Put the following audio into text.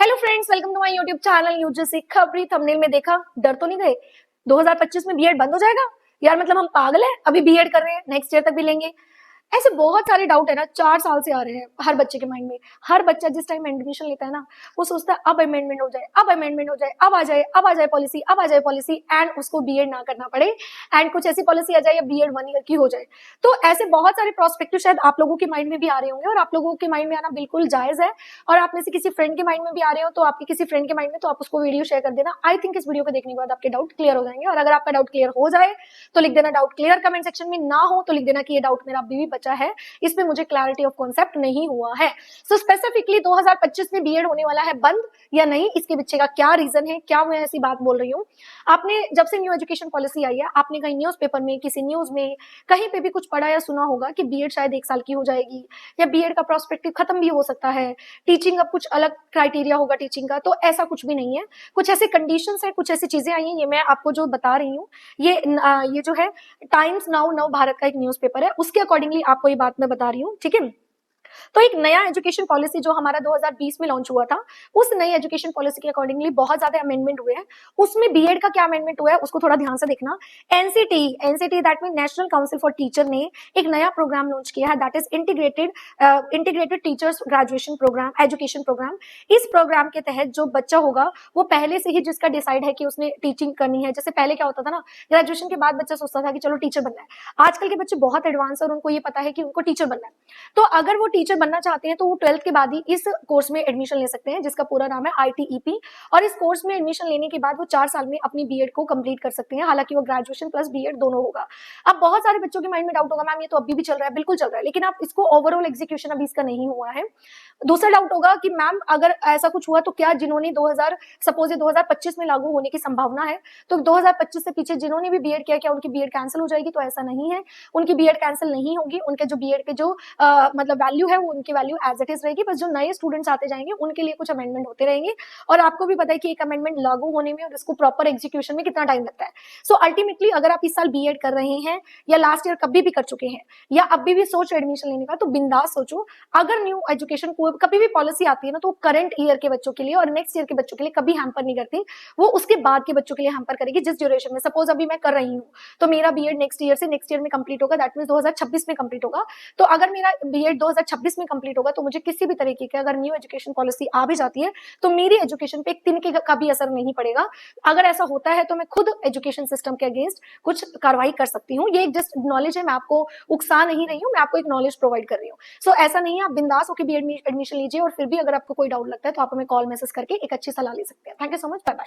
Hello friends, welcome to my YouTube channel UGC खबरी। Thumbnail में देखा, डर तो नहीं गए? 2025 में बीएड बंद हो जाएगा? यार मतलब हम पागल हैं, अभी बीएड कर रहे हैं, नेक्स्ट ईयर तक भी लेंगे। ऐसे बहुत सारे डाउट है ना, 4 साल से आ रहे हैं हर बच्चे के माइंड में। हर बच्चा जिस टाइम एडमिशन लेता है ना, वो सोचता है अब अमेंडमेंट हो जाए, अब अमेंडमेंट हो जाए, अब आ जाए पॉलिसी, अब आ जाए पॉलिसी, एंड उसको बीएड ना करना पड़े, एंड कुछ ऐसी पॉलिसी आ जाए या बीएड 1 ईयर की हो जाए। तो ऐसे बहुत सारे प्रोस्पेक्टिव शायद आप लोगों के माइंड में भी आ रहे होंगे, और आप लोगों के माइंड में आना बिल्कुल जायज है। और आप में से किसी फ्रेंड के माइंड में भी आ रहे हो, तो आपके किसी फ्रेंड के माइंड में, तो आप उसको वीडियो शेयर कर देना। आई थिंक इस वीडियो को देखने के बाद आपके डाउट क्लियर हो जाएंगे। और अगर आपका डाउट क्लियर हो जाए तो लिख देना डाउट क्लियर कमेंट सेक्शन में, ना हो तो लिख देना कि ये डाउट मेरा अभी भी बचा है, इसमें मुझे क्लैरिटी ऑफ कॉन्सेप्ट नहीं हुआ है। सो स्पेसिफिकली 2025 में बीएड होने वाला है बंद या नहीं, इसके पीछे का क्या रीजन है, क्या मैं ऐसी बात बोल रही हूँ? आपने जब से न्यू एजुकेशन पॉलिसी आई है, आपने कहीं न्यूज़पेपर में, किसी न्यूज में, कहीं पे भी कुछ पढ़ा या सुना होगा कि बीएड शायद 1 साल की हो जाएगी, या बीएड का प्रोस्पेक्टिव खत्म भी हो सकता है, टीचिंग अब कुछ अलग क्राइटेरिया होगा टीचिंग का। तो ऐसा कुछ भी नहीं है। कुछ ऐसे कंडीशंस है, कुछ ऐसी चीजें आई हैं, ये मैं आपको जो बता रही हूँ, ये जो है टाइम्स नाउ नव भारत का एक न्यूज़पेपर है, उसके अकॉर्डिंगली आपको ये बात मैं बता रही हूँ, ठीक है। तो एक नया एजुकेशन पॉलिसी जो हमारा 2020 में लॉन्च हुआ था, उस नई एजुकेशन पॉलिसी के अकॉर्डिंगली बहुत ज्यादा अमेंडमेंट हुए हैं। उसमें बीएड का क्या अमेंडमेंट हुआ है उसको थोड़ा ध्यान से देखना। NCT that mean national council for teacher ने एक नया प्रोग्राम लॉन्च किया है, that is integrated teachers graduation program, education program. इस प्रोग्राम के तहत जो बच्चा होगा, वो पहले से ही जिसका डिसाइड है कि उसने टीचिंग करनी है, जैसे पहले क्या होता था ना, ग्रेजुएशन के बाद बच्चा सोचता था कि चलो टीचर बनना है। आजकल के बच्चे बहुत एडवांस और उनको ये पता है कि उनको टीचर बनना है। तो अगर वो टीचर बनना चाहते हैं तो वो 12th के बाद ही इस कोर्स में एडमिशन ले सकते हैं, जिसका पूरा नाम है आईटीईपी। और इस कोर्स में एडमिशन लेने के बाद वो 4 साल में अपनी बीएड को कंप्लीट कर सकते हैं। हालांकि वो ग्रेजुएशन प्लस बीएड दोनों होगा। अब बहुत सारे बच्चों के माइंड में डाउट होगा, मैम ये तो अभी भी चल रहा है। बिल्कुल चल रहा है, लेकिन आप इसको ओवरऑल एग्जीक्यूशन अभी इसका नहीं हुआ है। दूसरा डाउट होगा कि मैम अगर ऐसा कुछ हुआ तो क्या जिन्होंने 2025 में लागू होने की संभावना है, तो 2025 से पीछे जिन्होंने भी बीएड किया, क्या उनकी बीएड कैंसिल हो जाएगी? तो ऐसा नहीं है, उनकी बीएड कैंसिल नहीं होगी। उनके जो बीएड के जो मतलब वैल्यू है, वो उनकी वैल्यू एज इट इज रहेगी। बस जो नए स्टूडेंट्स आते जाएंगे उनके लिए कुछ अमेंडमेंट होते रहेंगे। और आपको भी पता है कि एक अमेंडमेंट लागू होने में और इसको प्रॉपर एग्जीक्यूशन में कितना टाइम लगता है। सो अल्टीमेटली अगर आप इस साल बीएड कर रहे हैं, या लास्ट ईयर कभी भी कर चुके हैं, या अभी भी सोच एडमिशन लेने का, तो बिंदास सोचो। अगर न्यू एजुकेशन को कभी भी पॉलिसी आती है ना, तो करंट ईयर के बच्चों के लिए और नेक्स्ट ईयर के बच्चों के लिए कभी हैम्पर नहीं करती, वो उसके बाद के बच्चों के लिए हैम्पर करेगी। जिस ड्यूरेशन में सपोज अभी मैं कर रही हूँ, तो मेरा बीएड नेक्स्ट ईयर में कंप्लीट होगा, दैट मीन 2026 में कंप्लीट होगा। तो अगर मेरा बीएड 2026 में कंप्लीट होगा, तो मुझे किसी भी तरीके की अगर न्यू एजुकेशन पॉलिसी आ भी जाती है, तो मेरी एजुकेशन पे एक तिनके का भी असर नहीं पड़ेगा। अगर ऐसा होता है तो मैं खुद एजुकेशन सिस्टम के अगेंस्ट कुछ कार्रवाई कर सकती हूँ। ये एक जस्ट नॉलेज है, मैं आपको उकसा नहीं रही हूँ, मैं आपको एक नॉलेज प्रोवाइड कर रही हूँ। सो ऐसा नहीं है, आप बिंदास होकर बीएड एडमिशन लीजिए। और फिर भी अगर आपको कोई डाउट लगता है तो आप हमें कॉल मैसेज करके एक अच्छी सलाह ले सकते हैं। Thank you so much, bye bye.